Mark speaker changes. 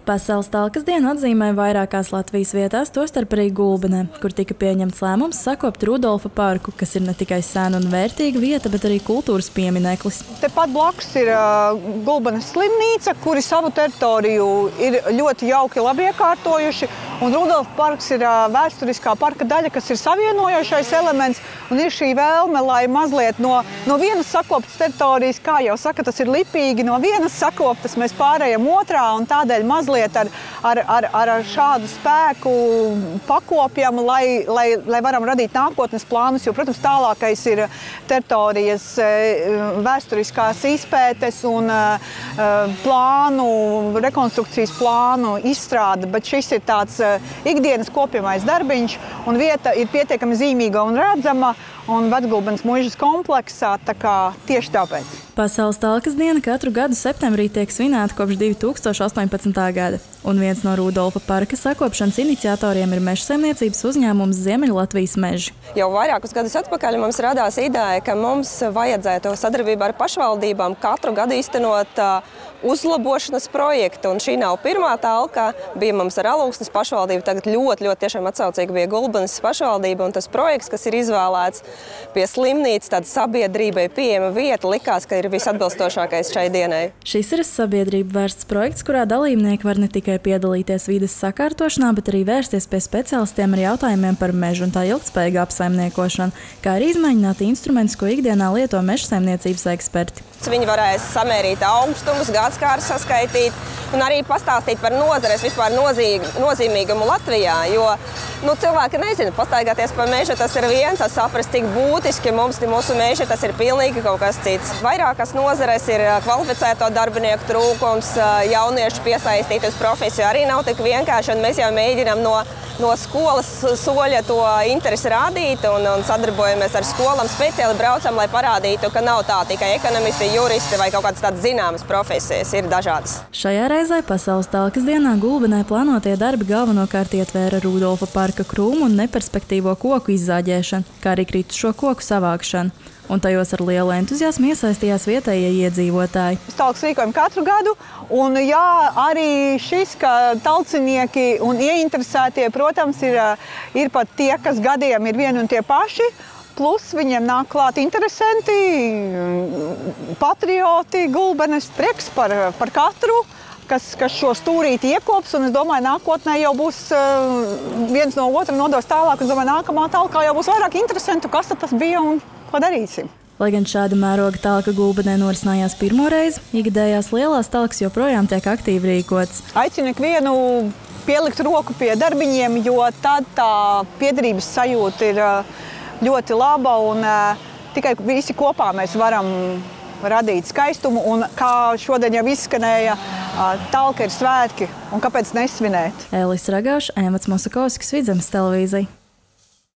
Speaker 1: Pasaules talkas dienu atzīmē vairākās Latvijas vietās, tostarp arī Gulbenē, kur tika pieņemts lēmums sakopt Rudolfa parku, kas ir ne tikai sena un vērtīga vieta, bet arī kultūras piemineklis.
Speaker 2: Tepat blakus ir Gulbenes slimnīca, kuri savu teritoriju ir ļoti jauki labi iekārtojuši, un Rudolfa parks ir vēsturiskā parka daļa, kas ir savienojošais elements, un ir šī vēlme, lai mazliet no vienas sakoptas teritorijas, kā jau saka, tas ir lipīgi, no vienas sakoptas mēs pārējam otrā, un tādēļ mazliet ar šādu spēku pakopjam, lai varam radīt nākotnes plānus, jo, protams, tālākais ir teritorijas vēsturiskās izpētes un rekonstrukcijas plānu izstrāde, bet šis ir tāds ikdienas kopjamais darbiņš, un vieta ir pietiekami zīmīga un redzama, un Vecgulbenes muižas kompleksā, tā kā tieši tāpēc.
Speaker 1: Pasaules talkas diena katru gadu septembrī tiek svinēta kopš 2018. gada, un viens no Rudolfa parka sakopšanas iniciatoriem ir mežsaimniecības uzņēmums Ziemeļlatvijas meži.
Speaker 3: Jau vairākus gadus atpakaļ mums radās ideja, ka mums vajadzētu sadarbībā ar pašvaldībām katru gadu īstenot uzlabošanas projektu, un šī nav pirmā talka, bija mums ar Alūksnes pašvaldību, tagad ļoti tiešām atsaucīgi bija Gulbenes pašvaldība, un tas projekts, kas ir izvēlēts pie slimnīcas, tāda sabiedrībai pieejama vieta, likās, ka ir visatbilstošākais šai dienai.
Speaker 1: Šis ir sabiedrību vērsts projekts, kurā dalībnieki var ne tikai piedalīties vides sakārtošanā, bet arī vērsties pie speciālistiem ar jautājumiem par mežu un tā ilgtspējīgu apsaimniekošanu, kā arī izmēģināt instrumentus, ko ikdienā lieto mežsaimniecības eksperti.
Speaker 3: Viņi varēs samērīt augstumus, gadskārus saskaitīt un arī pastāstīt par nozares vispār nozīmīgumu Latvijā, jo cilvēki nezina, pastaigāties pa mežu, tas ir viens, saprast, cik būtiski mūsu meži, tas ir pilnīgi kaut kas cits. Vairākas nozares ir kvalificēto darbinieku trūkums, jauniešu piesaistīt uz profesiju arī nav tik vienkārši, un mēs jau mēģinām no skolas soļa to interesi rādīt un sadarbojamies ar skolām, speciāli braucam, lai parādītu, ka nav tā tikai ekonomisti, juristi vai kaut kādas tādas zināmas profesijas, ir dažādas.
Speaker 1: Šajā reizē Pasaules talkas dienā Gulbenē plānotie darbi galvenokārt ietvēra Rudolfa parka krūmu un neperspektīvo koku izzāģēšanu, kā arī kritušo koku savākšanu. Un tajos ar lielu entuziasmu iesaistījās vietējie iedzīvotāji.
Speaker 2: Talkas rīkojam katru gadu, un jā, arī šis, ka talcinieki un ieinteresētie, protams, ir pat tie, kas gadiem ir vieni un tie paši, plus viņiem nāk klāt interesanti, patrioti, Gulbenes, prieks par katru, kas šo stūrīti iekops, un es domāju, nākotnē jau būs viens no otra nodos tālāk, es domāju, nākamā talkā jau būs vairāk interesantu, kas tad tas bija un ko darīsim.
Speaker 1: Lai gan šāda mēroga talka Gulbenē norisinājās pirmo reizi, ikgadējās lielās talkas joprojām tiek aktīvi rīkotas.
Speaker 2: Aicinu ikvienu pielikt roku pie darbiņiem, jo tad tā piederības sajūta ir ļoti laba, un tikai visi kopā mēs varam radīt skaistumu, un kā šodien jau izskanēja, talka ir svētki, un kāpēc nesvinēt?
Speaker 1: Elisa Ragauša, Ēmats Mosakovskis, Vidzemes televīzija.